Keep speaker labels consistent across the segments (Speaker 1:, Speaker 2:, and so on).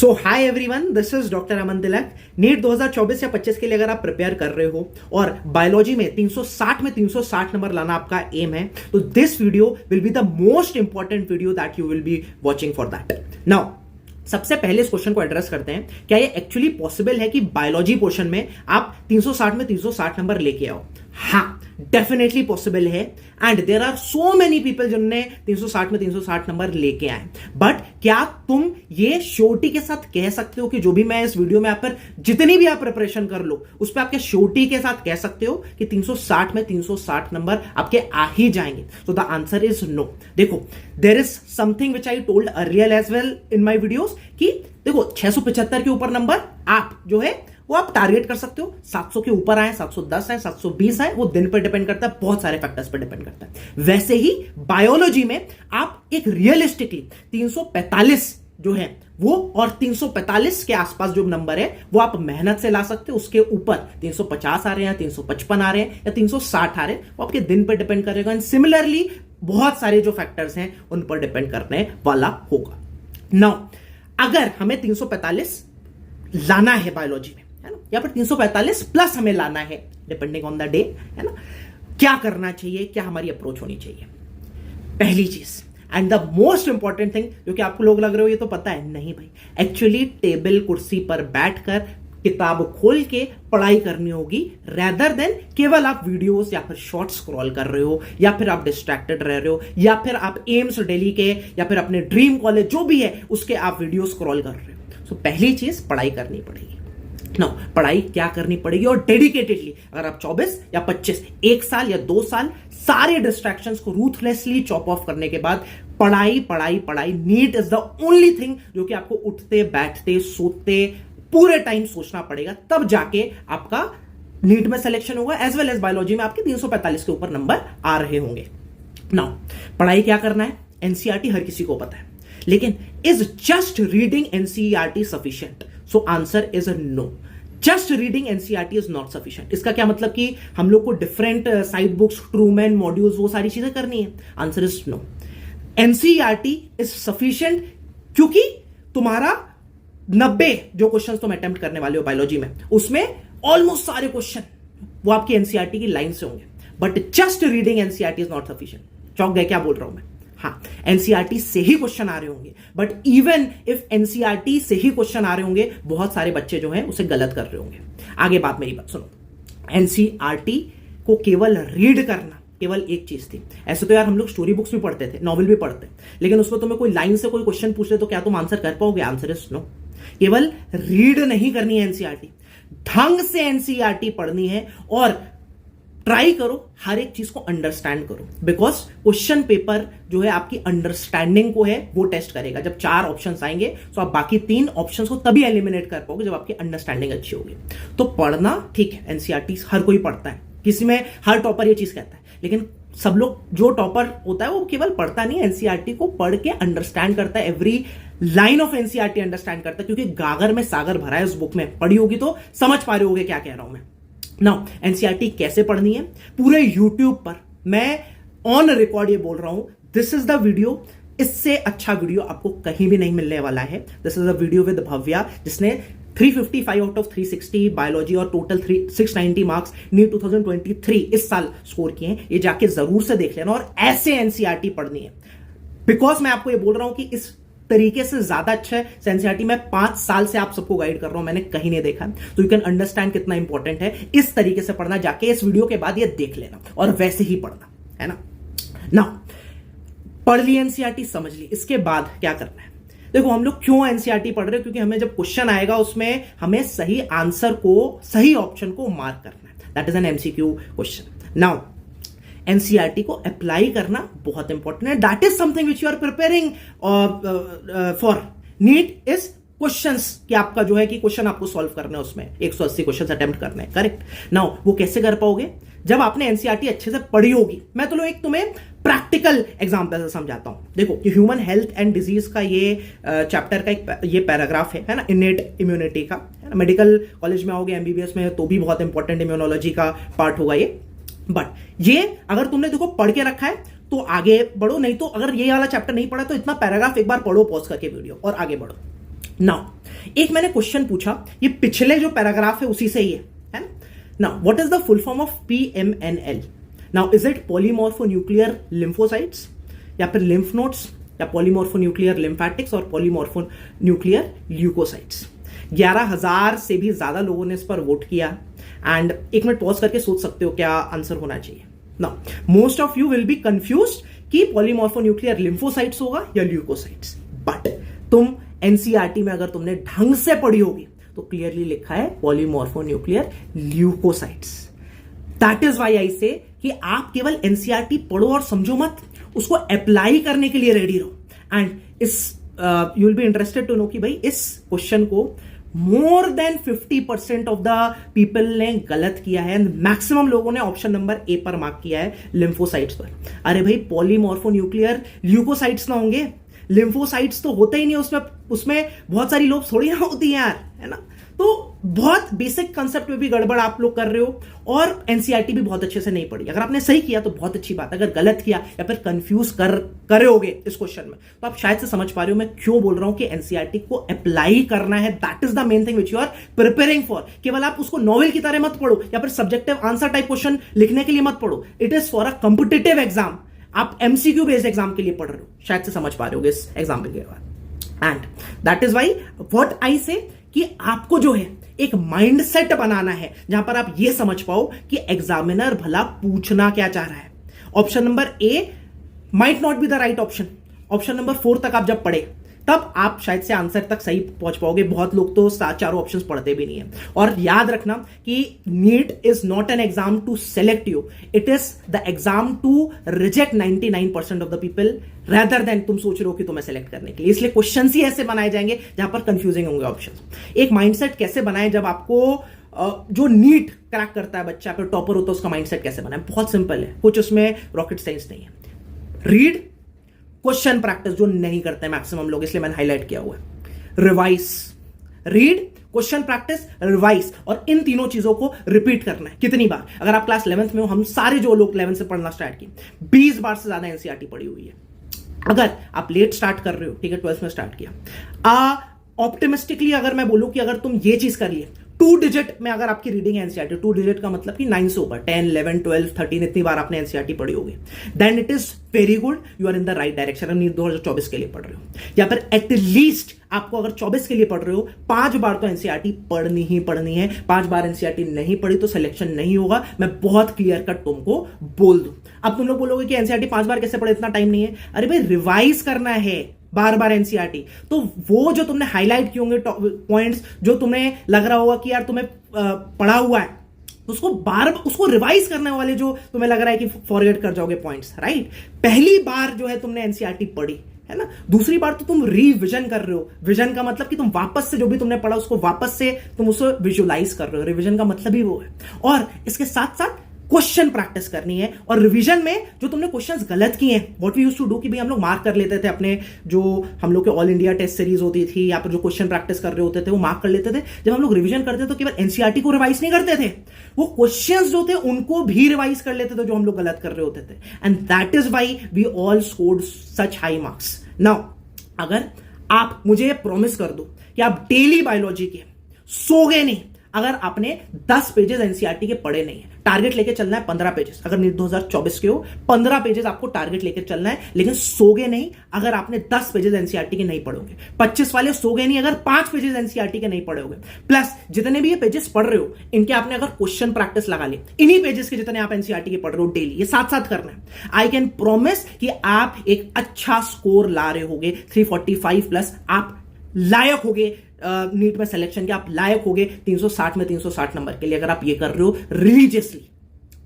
Speaker 1: So hi everyone, this is doctor Aman Tilak. NEET 2024 या 25 के लिए अगर आप प्रिपेयर कर रहे हो और बायोलॉजी में 360 में 360 नंबर लाना आपका एम है, तो this video will be the most important video that you will be watching for that. Now सबसे पहले इस क्वेश्चन को एड्रेस करते हैं, क्या ये एक्चुअली पॉसिबल है कि बायोलॉजी पोर्शन में आप 360 में 360 नंबर लेके आओ? हाँ, डेफिनेटली पॉसिबल है and there are so many people जिन्होंने 360 में 360 नंबर लेके आए। बट क्या तुम ये श्योरिटी के साथ कह सकते हो कि जो भी मैं इस वीडियो में आप पर जितनी भी आप प्रिपरेशन कर लो उस पर आपके श्योरिटी के साथ कह सकते हो कि 360 में 360 नंबर आपके आ ही जाएंगे? तो द आंसर इज नो। देखो, there is something which I told earlier as well in my videos कि देखो 675 के ऊपर नंबर आप जो है वो आप टारगेट कर सकते हो। 700 के ऊपर आए, 710 आए, 720 आए, वो दिन पर डिपेंड करता है, बहुत सारे फैक्टर्स पर डिपेंड करता है। वैसे ही बायोलॉजी में आप एक रियलिस्टिकली 345 जो है वो और 345 के आसपास जो नंबर है वो आप मेहनत से ला सकते हो। उसके ऊपर 350 आ रहे हैं, 355 आ रहे हैं या 360 आ रहे हैं, वो आपके दिन पर डिपेंड करेगा। एंड सिमिलरली बहुत सारे जो फैक्टर्स हैं उन पर डिपेंड करने वाला होगा। नाउ अगर हमें 345 लाना है बायोलॉजी में, है ना, या फिर 345 प्लस हमें लाना है डिपेंडिंग ऑन द डे, है ना, क्या करना चाहिए, क्या हमारी अप्रोच होनी चाहिए? पहली चीज and the most important thing, जो कि आपको लोग लग रहे हो ये तो पता है, नहीं भाई, एक्चुअली टेबल कुर्सी पर बैठकर किताब खोल के पढ़ाई करनी होगी, रेदर देन केवल आप वीडियोस या फिर शॉर्ट्स स्क्रॉल कर रहे हो, या फिर आप डिस्ट्रैक्टेड रह रहे हो, या फिर आप एम्स दिल्ली के या फिर अपने ड्रीम कॉलेज जो भी है उसके आप वीडियो स्क्रॉल कर रहे हो। सो पहली चीज पढ़ाई करनी पड़ेगी। नो, पढ़ाई क्या करनी पड़ेगी और डेडिकेटेडली। अगर आप 24 या 25 1 साल या 2 साल सारे डिस्ट्रैक्शंस को रूथलेसली चॉप ऑफ करने के बाद पढ़ाई पढ़ाई पढ़ाई, NEET is the only thing जो कि आपको उठते बैठते सोते पूरे टाइम सोचना पड़ेगा, तब जाके आपका नीट में सिलेक्शन होगा, एज वेल एज बायोलॉजी में आपके 345 के ऊपर नंबर आ रहे होंगे। नाउ पढ़ाई क्या करना है, एनसीईआरटी हर किसी को पता है, लेकिन is just reading NCERT sufficient? So answer is no. Just reading NCERT is not sufficient. इसका क्या मतलब कि हम लोग को different side books, Trueman modules, वो सारी चीजें करनी है? Answer is no. NCERT is sufficient क्योंकि तुम्हारा 90 जो क्वेश्चन तुम अटेम्प्ट करने वाले हो बायोलॉजी में, उसमें ऑलमोस्ट सारे क्वेश्चन वो आपकी एनसीईआरटी की लाइन से होंगे। But just reading NCERT is not sufficient. चौंक गए क्या बोल रहा हूं मैं? हाँ, एनसीईआरटी से ही क्वेश्चन आ रहे होंगे, बट इवन इफ एनसीईआरटी से ही क्वेश्चन आ रहे होंगे, बहुत सारे बच्चे जो हैं उसे गलत कर रहे होंगे। आगे बात, मेरी बात सुनो। एनसीईआरटी को केवल रीड करना केवल एक चीज थी। ऐसे तो यार हम लोग स्टोरी बुक्स भी पढ़ते थे, नॉवल भी पढ़ते, लेकिन उसमें तुम्हें कोई लाइन से कोई क्वेश्चन पूछ ले तो क्या तुम आंसर कर पाओगे? Answer is no. केवल रीड नहीं करनी है एनसीईआरटी, ढंग से एनसीईआरटी पढ़नी है और ट्राई करो हर एक चीज को अंडरस्टैंड करो, बिकॉज क्वेश्चन पेपर जो है आपकी अंडरस्टैंडिंग को है वो टेस्ट करेगा। जब 4 ऑप्शंस आएंगे तो आप बाकी 3 ऑप्शंस को तभी एलिमिनेट कर पाओगे जब आपकी अंडरस्टैंडिंग अच्छी होगी। तो पढ़ना ठीक है, एनसीईआरटी हर कोई पढ़ता है, किसी में हर टॉपर ये चीज कहता है, लेकिन सब लोग, जो टॉपर होता है वो केवल पढ़ता नहीं, एनसीईआरटी को पढ़ के अंडरस्टैंड करता है, every line of NCERT understand करता है, क्योंकि गागर में सागर भरा है उस बुक में। पढ़ी होगी तो समझ पा रहे होगे क्या कह रहा हूं मैं। नाउ एनसीईआरटी कैसे पढ़नी है? पूरे यूट्यूब पर मैं ऑन रिकॉर्ड ये बोल रहा हूं, दिस इज द वीडियो। इससे अच्छा वीडियो आपको कहीं भी नहीं मिलने वाला है। This is a video with Bhavya, जिसने 355 आउट ऑफ 360 बायोलॉजी और टोटल 690 मार्क्स नीट 2023 इस साल स्कोर किए हैं। ये जाके जरूर से देख लेना और ऐसे एनसीईआरटी पढ़नी है। बिकॉज मैं आपको ये बोल रहा हूं कि इस तरीके से ज्यादा अच्छा है एनसीईआरटी। मैं 5 साल से आप सबको गाइड कर रहा हूं, मैंने कहीं नहीं देखा, तो यू कैन अंडरस्टैंड कितना इंपॉर्टेंट है इस तरीके से पढ़ना। जाके इस वीडियो के बाद ये देख लेना और वैसे ही पढ़ना, है ना। नाउ पढ़ ली एनसीईआरटी, समझ ली, इसके बाद क्या करना है? देखो, हम लोग क्यों एनसीईआरटी पढ़ रहे हैं? क्योंकि हमें जब क्वेश्चन आएगा उसमें हमें सही आंसर को, सही ऑप्शन को मार्क करना है। That is an MCQ question. Now NCERT को अप्लाई करना बहुत इंपॉर्टेंट है। That is something which you are preparing for NEET is questions, कि आपका जो है कि क्वेश्चन आपको सॉल्व करना है, उसमें 180 क्वेश्चन अटेम्प्ट करने हैं, करेक्ट। नाउ वो कैसे कर पाओगे? जब आपने एनसीईआरटी अच्छे से पढ़ी होगी। मैं तो एक तुम्हें प्रैक्टिकल एग्जांपल से समझाता हूं। देखो, कि ह्यूमन हेल्थ एंड डिजीज का ये चैप्टर का एक ये पैराग्राफ है ना, इनेट इम्यूनिटी का, है ना। मेडिकल कॉलेज में आओगे, एमबीबीएस में, तो भी बहुत इंपॉर्टेंट इम्यूनोलॉजी का पार्ट होगा ये। बट ये अगर तुमने देखो पढ़ के रखा है तो आगे बढ़ो, नहीं तो अगर ये वाला चैप्टर नहीं पढ़ा तो इतना पैराग्राफ एक बार पढ़ो पॉज करके वीडियो और आगे बढ़ो। नाउ एक मैंने क्वेश्चन पूछा, ये पिछले जो पैराग्राफ है उसी से ही है ना? Now what is the full form of PMNL? Now is it polymorphonuclear lymphocytes, या फिर लिम्फ नोड्स, या पॉलीमॉर्फोन्यूक्लियर लिम्फैटिक्स और पॉलीमॉर्फोन्यूक्लियर ल्यूकोसाइट्स? 11,000 से भी ज्यादा लोगों ने इस पर वोट किया एंड एक मिनट पॉज करके सोच सकते हो क्या आंसर होना चाहिए। Now most of you will B confused कि पॉलीमॉर्फोन्यूक्लियर लिम्फोसाइट्स होगा या ल्यूकोसाइट्स, बट तुम एनसीईआरटी में अगर तुमने ढंग से पढ़ी होगी तो क्लियरली लिखा है polymorphonuclear leucocytes. That is why I say कि आप केवल एनसीईआरटी पढ़ो और समझो मत, उसको अप्लाई करने के लिए रेडी रहो। एंड इस you will be interested to know कि भाई इस क्वेश्चन को more than 50% of the people ने गलत किया है एंड मैक्सिमम लोगों ने ऑप्शन नंबर ए पर मार्क किया है लिम्फोसाइट्स पर। अरे भाई पॉलीमॉर्फोन्यूक्लियर ल्यूकोसाइट्स ना होंगे, लिम्फोसाइट्स तो होते ही नहीं उसमें बहुत सारी लोग थोड़ी ना होती हैं यार, है ना? तो बहुत बेसिक कंसेप्ट में भी गड़बड़ आप लोग कर रहे हो और एनसीईआरटी भी बहुत अच्छे से नहीं पढ़ी। अगर आपने सही किया तो बहुत अच्छी बात, अगर गलत किया या फिर कंफ्यूज कर होगे इस क्वेश्चन में तो आप शायद से समझ पा रहे हो मैं क्यों बोल रहा हूं कि एनसीईआरटी को अप्लाई करना है। That is the main thing which you are preparing for. केवल आप उसको नॉवेल की तरह मत पढ़ो या फिर सब्जेक्टिव आंसर टाइप क्वेश्चन लिखने के लिए मत पढ़ो। It is for a competitive exam. आप एमसीक्यू बेस्ड एग्जाम के लिए पढ़ रहे हो, शायद से समझ पा रहे हो इस एग्जाम्पल के बाद। And that is why what I say कि आपको जो है एक माइंडसेट बनाना है जहां पर आप ये समझ पाओ कि एग्जामिनर भला पूछना क्या चाह रहा है। Option number A might not be the right option. Option number 4 तक आप जब पढ़े तब आप शायद से आंसर तक सही पहुंच पाओगे। बहुत लोग तो चारों ऑप्शंस पढ़ते भी नहीं है। और याद रखना कि NEET is not an exam to select you, it is the exam to reject 99% of the people rather than तुम सोच रहे हो कि तुम्हें सेलेक्ट करने के लिए। इसलिए क्वेश्चंस ही ऐसे बनाए जाएंगे जहां पर कंफ्यूजिंग होंगे ऑप्शंस। एक माइंडसेट कैसे बनाए जब आपको जो नीट क्रैक करता है बच्चा फिर टॉपर होता है उसका माइंडसेट कैसे बनाए? बहुत सिंपल है, कुछ उसमें रॉकेट साइंस नहीं है। रीड, क्वेश्चन प्रैक्टिस जो नहीं करते मैक्सिमम लोग, इसलिए मैंने हाईलाइट किया हुआ है। Revise, read, question practice, revise, और इन तीनों चीजों को रिपीट करना है। कितनी बार? अगर आप क्लास 11th में हो, हम सारे जो लोग 11th से पढ़ना स्टार्ट किए 20 बार से ज्यादा एनसीईआरटी पढ़ी हुई है। अगर आप लेट स्टार्ट कर रहे हो, ठीक है 12th में स्टार्ट किया, ऑप्टिमिस्टिकली अगर मैं बोलूं कि अगर तुम ये चीज कर लिए 2 डिजिट में अगर आपकी रीडिंग एनसीईआरटी 2 डिजिट का मतलब कि 9 से ऊपर 10, 11, 12, 13 इतनी बार आपने एनसीईआरटी पढ़ी होगी, then it is very good, you are in the right direction. NEET 2024 के लिए पढ़ रहे हो या फिर एटलीस्ट आपको अगर 24 के लिए पढ़ रहे हो 5 बार तो एनसीईआरटी पढ़नी ही पढ़नी है। 5 बार एनसीईआरटी नहीं पढ़ी तो सिलेक्शन नहीं होगा, मैं बहुत क्लियर कट तुमको बोल दूं। अब तुम लोग बोलोगे कि एनसीईआरटी 5 बार कैसे पढ़े, इतना टाइम नहीं है। अरे भाई रिवाइज करना है बार बार एनसीईआरटी। तो वो जो तुमने हाईलाइट किए होंगे पॉइंट्स जो तुम्हें लग रहा होगा कि यार तुम्हें पढ़ा हुआ है, उसको रिवाइज करने वाले जो तुम्हें लग रहा है कि फॉरगेट कर जाओगे पॉइंट्स, राइट? पहली बार जो है तुमने एनसीईआरटी पढ़ी है ना, दूसरी बार तो तुम रिविजन कर रहे हो। विजन का मतलब कि तुम वापस से जो भी तुमने पढ़ा उसको वापस से तुम उसे विजुअलाइज कर रहे हो। रिविजन का मतलब ही वो है। और इसके साथ साथ क्वेश्चन प्रैक्टिस करनी है। और रिवीजन में जो तुमने क्वेश्चंस गलत किए हैं, what we used to do कि भाई हम लोग मार्क कर लेते थे अपने जो हम लोग के ऑल इंडिया टेस्ट सीरीज होती थी या फिर जो क्वेश्चन प्रैक्टिस कर रहे होते थे वो मार्क कर लेते थे। जब हम लोग रिवीजन करते थे तो केवल एनसीईआरटी को रिवाइज नहीं करते थे, वो क्वेश्चंस जो थे उनको भी रिवाइज कर लेते थे जो हम लोग गलत कर रहे होते थे। And that is why we all scored such high marks. Now अगर आप मुझे प्रॉमिस कर दो कि आप डेली बायोलॉजी के सोगे नहीं अगर आपने 10 पेजेस एनसीईआरटी के पढ़े नहीं है। टारगेट लेके चलना है 15 पेजेस। अगर नीट 2024 के हो 15 पेजेस आपको टारगेट लेके चलना है, लेकिन सोगे नहीं अगर आपने 10 पेजेस एनसीईआरटी के नहीं पढ़ोगे। 25 वाले सोगे नहीं अगर 5 पेजेस एनसीईआरटी के नहीं पढ़ोगे। प्लस जितने भी ये पेजेस पढ़ रहे हो इनके आपने अगर क्वेश्चन प्रैक्टिस लगा ली, इन्हीं पेजेस के जितने आप एनसीईआरटी के पढ़ रहे हो डेली, ये साथ साथ करना है। आई कैन प्रॉमिस कि आप एक अच्छा स्कोर ला रहे होगे 345 प्लस। आप लायक होगे नीट में सिलेक्शन के, आप लायक होगे 360 में 360 नंबर के लिए अगर आप ये कर रहे हो रिलीजियसली।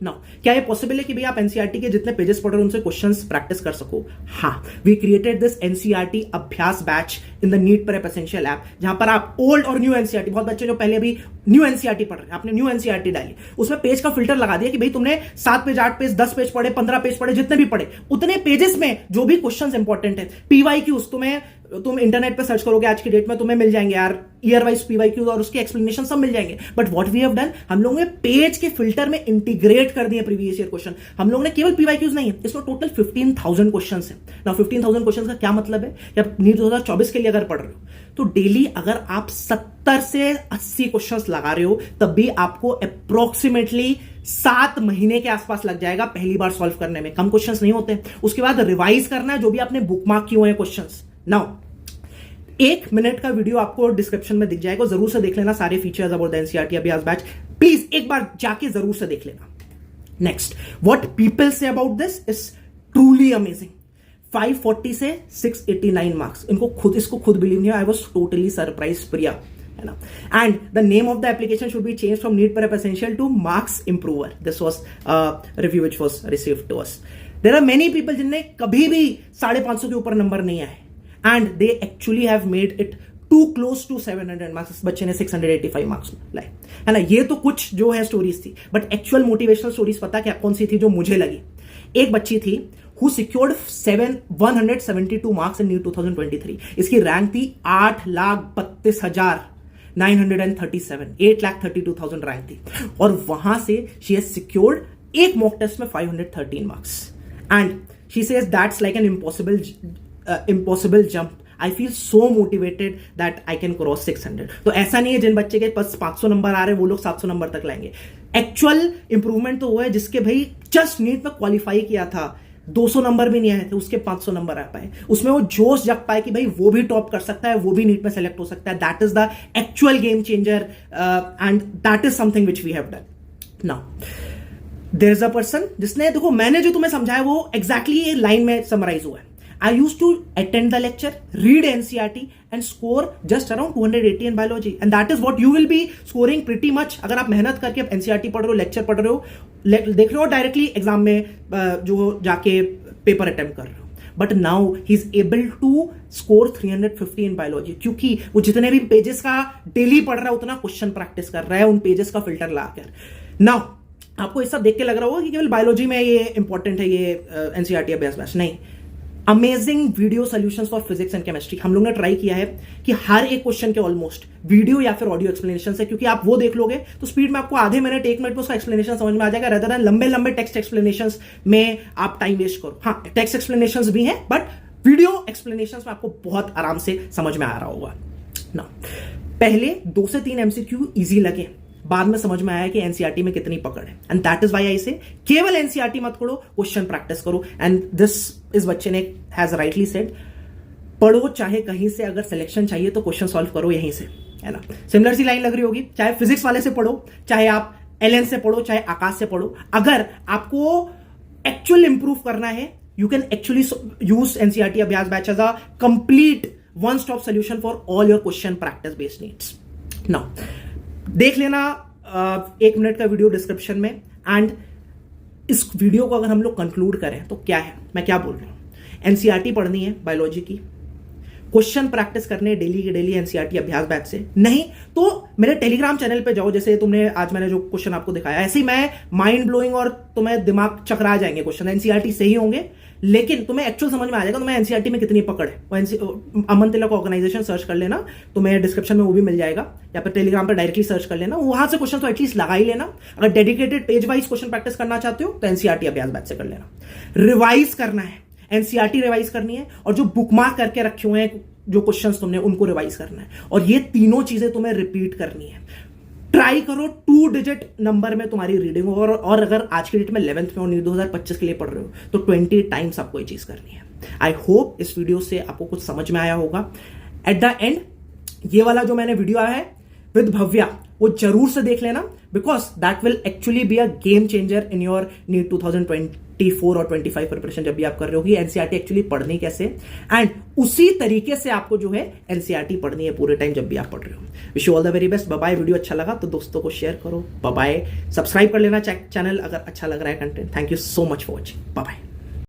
Speaker 1: नाउ क्या ये पॉसिबल है कि भाई आप एनसीईआरटी के जितने पेजेस पढ़ रहे हो उनसे क्वेश्चंस प्रैक्टिस कर सको? हाँ, we created this NCERT Abhyas batch in the NEET Prep Essential app, जहां पर आप ओल्ड और न्यू एनसीईआरटी, बहुत बच्चे जो पहले अभी न्यू एनसीईआरटी पढ़ रहे हैं, आपने न्यू एनसीईआरटी डाली, उसमें पेज का फिल्टर लगा दिया कि भाई तुमने 7 पेज 8 पेज 10 पेज पढ़े, 15 पेज पढ़े, जितने भी पढ़े उतने पेजेस में जो भी क्वेश्चंस इंपॉर्टेंट है, पीवाईक्यूज तुम्हें तुम इंटरनेट पे सर्च करोगे आज की डेट में तुम्हें मिल जाएंगे यार ईयर वाइज पीवाईक्यूज और उसके एक्सप्लेनेशन सब मिल जाएंगे। But what we have done, हम लोगों ने पेज के फिल्टर में इंटीग्रेट कर दिए प्रीवियस ईयर क्वेश्चन। हम लोगों ने केवल पीवाईक्यूज नहीं है, इसमें टोटल 15,000 क्वेश्चन है ना। 15,000 क्वेश्चन का क्या मतलब है कि आप नीट 2024 के लिए अगर पढ़ रहे हो तो डेली अगर आप 70 से 80 क्वेश्चंस लगा रहे हो तब भी आपको अप्रोक्सीमेटली 7 महीने के आसपास लग जाएगा पहली बार सॉल्व करने में। कम क्वेश्चंस नहीं होते। उसके बाद रिवाइज करना है जो भी आपने बुकमार्क किए हुए हैं क्वेश्चंस। नाउ 1 मिनट का वीडियो आपको डिस्क्रिप्शन में दिख जाएगा, जरूर से देख लेना सारे features about the NCERT Abhyas batch. Please एक बार जाके जरूर से देख लेना। Next, what people say about this is truly amazing. 540 से 689 मार्क्स, इसको खुद बिलीव नहीं। I was totally surprise Priya, है ना। And the name of the application should be change from NEET Prep essential to marks improver. This was review which was received to us. There are many people जिनने कभी भी 550 के ऊपर number नहीं आए and they actually have made it to close to 700 marks. इस बच्चे ने 685 मार्क्स लाए, है ना। ये तो कुछ जो है स्टोरीज थी, बट एक्चुअल मोटिवेशनल स्टोरीज पता क्या कौन सी थी जो मुझे लगी। एक बच्ची थी who secured 172 marks in NEET 2023. इसकी रैंक थी 8,32,937, 8,32,000 रैंक थी और वहां से she has secured एक मॉक टेस्ट में 513 marks and she says that's like an impossible jump. I feel so motivated that I can cross 600. तो ऐसा नहीं है जिन बच्चे के पास 500 नंबर आ रहे हैं वो लोग 700 नंबर तक लाएंगे। एक्चुअल इंप्रूवमेंट तो हुआ है जिसके भाई जस्ट नीट में क्वालिफाई किया था, 200 नंबर भी नहीं आए थे, उसके 500 नंबर आ पाए। उसमें वो जोश जग पाए कि भाई वो भी टॉप कर सकता है, वो भी नीट में सेलेक्ट हो सकता है। That is the actual game changer and that is something which we have done. Now there is a person जिसने, देखो मैंने जो तुम्हें समझाया वो एग्जैक्टली लाइन में समराइज हुआ है। I used to attend the lecture, read NCERT and score just around 280 in biology, and that is what you will be scoring pretty much अगर आप मेहनत करके NCERT पढ़ रहे हो, लेक्चर पढ़ रहे हो, देख रहे हो डायरेक्टली एग्जाम में जो जाके पेपर अटेम्प्ट कर रहे हो। But now he is able to score 350 in biology क्योंकि वो जितने भी पेजेस का डेली पढ़ रहा है उतना क्वेश्चन प्रैक्टिस कर रहा है उन पेजेस का फिल्टर लाकर। नाउ आपको ये सब देख के लग रहा होगा कि केवल बायोलॉजी में ये इंपॉर्टेंट है ये एनसीईआरटी अभ्यास बैच, नहीं। Amazing video solutions for physics and chemistry हम लोग ने ट्राई किया है कि हर एक क्वेश्चन के ऑलमोस्ट वीडियो या फिर ऑडियो एक्सप्लेनेशन है, क्योंकि आप वो देख लोगे तो स्पीड में आपको आधे मिनट 1 मिनट में उसका एक्सप्लेनेशन समझ में आ जाएगा, रेदर देन लंबे लंबे टेक्स्ट एक्सप्लेनेशन में आप टाइम वेस्ट करो। हाँ, टेक्स्ट एक्सप्लेनेशन भी हैं बट वीडियो एक्सप्लेनेशन में आपको बहुत आराम से समझ में आ रहा होगा ना। पहले 2 से 3 एमसीक्यू इजी लगे, बाद में समझ में आया कि एनसीईआरटी में कितनी पकड़ है, and that is why I से केवल एनसीईआरटी मत पढ़ो, क्वेश्चन प्रैक्टिस करो। एंड दिस इस बच्चे ने हैज राइटली सेड, पढ़ो चाहे कहीं से, अगर सिलेक्शन चाहिए तो क्वेश्चन सॉल्व करो यहीं से, है ना। सिमिलर सी लाइन लग रही होगी, चाहे फिजिक्स वाले से पढ़ो, चाहे आप एलएन से पढ़ो, चाहे आकाश से पढ़ो। अगर आपको एक्चुअल इंप्रूव करना है you can actually use NCERT Abhyas batch as a complete one stop solution for all your question practice based needs. Now देख लेना 1 मिनट का वीडियो डिस्क्रिप्शन में। एंड इस वीडियो को अगर हम लोग कंक्लूड करें तो क्या है, मैं क्या बोल रहा हूं, एनसीईआरटी पढ़नी है बायोलॉजी की, क्वेश्चन प्रैक्टिस करने डेली के डेली एनसीईआरटी अभ्यास बैच से, नहीं तो मेरे टेलीग्राम चैनल पे जाओ। जैसे तुमने आज मैंने जो क्वेश्चन आपको दिखाया ऐसे ही मैं माइंड ब्लोइंग और तुम्हें दिमाग चकरा जाएंगे क्वेश्चन, एनसीईआरटी से ही होंगे लेकिन तुम्हें एक्चुअल समझ में आ जाएगा तुम्हें एनसीईआरटी में कितनी पकड़ है। अमन तिलक ऑर्गेनाइजेशन सर्च कर लेना, तुम्हें डिस्क्रिप्शन में वो भी मिल जाएगा, या फिर टेलीग्राम पर डायरेक्टली सर्च कर लेना, वहां से क्वेश्चन तो एटलीस्ट लगा ही लेना। अगर dedicated page wise question practice करना चाहते हो तो एनसीईआरटी अभ्यास बैच से कर लेना। रिवाइज करना है, एनसीईआरटी रिवाइज करनी है और जो बुकमार्क करके रखे हुए हैं जो क्वेश्चंस तुमने उनको रिवाइज करना है, और ये तीनों चीजें तुम्हें रिपीट करनी है। ट्राई करो 2 डिजिट नंबर में तुम्हारी रीडिंग हो, और अगर आज की डेट में 11th में और 2025 के लिए पढ़ रहे हो तो 20 टाइम्स आपको ये चीज करनी है। आई होप इस वीडियो से आपको कुछ समझ में आया होगा। एट द एंड ये वाला जो मैंने वीडियो आया है विद भव्या वो जरूर से देख लेना, because that will actually be a game changer in your NEET 2024 और 25 प्रिपरेशन जब भी आप कर रहे हो कि एनसीईआरटी एक्चुअली पढ़नी कैसे, एंड उसी तरीके से आपको जो है एनसीईआरटी पढ़नी है पूरे टाइम जब भी आप पढ़ रहे हो। Wish you all the very best. Bye bye. Video अच्छा लगा तो दोस्तों को शेयर करो। Bye bye. सब्सक्राइब कर लेना चैनल अगर अच्छा लग रहा है content. Thank you so much for watching. Bye bye.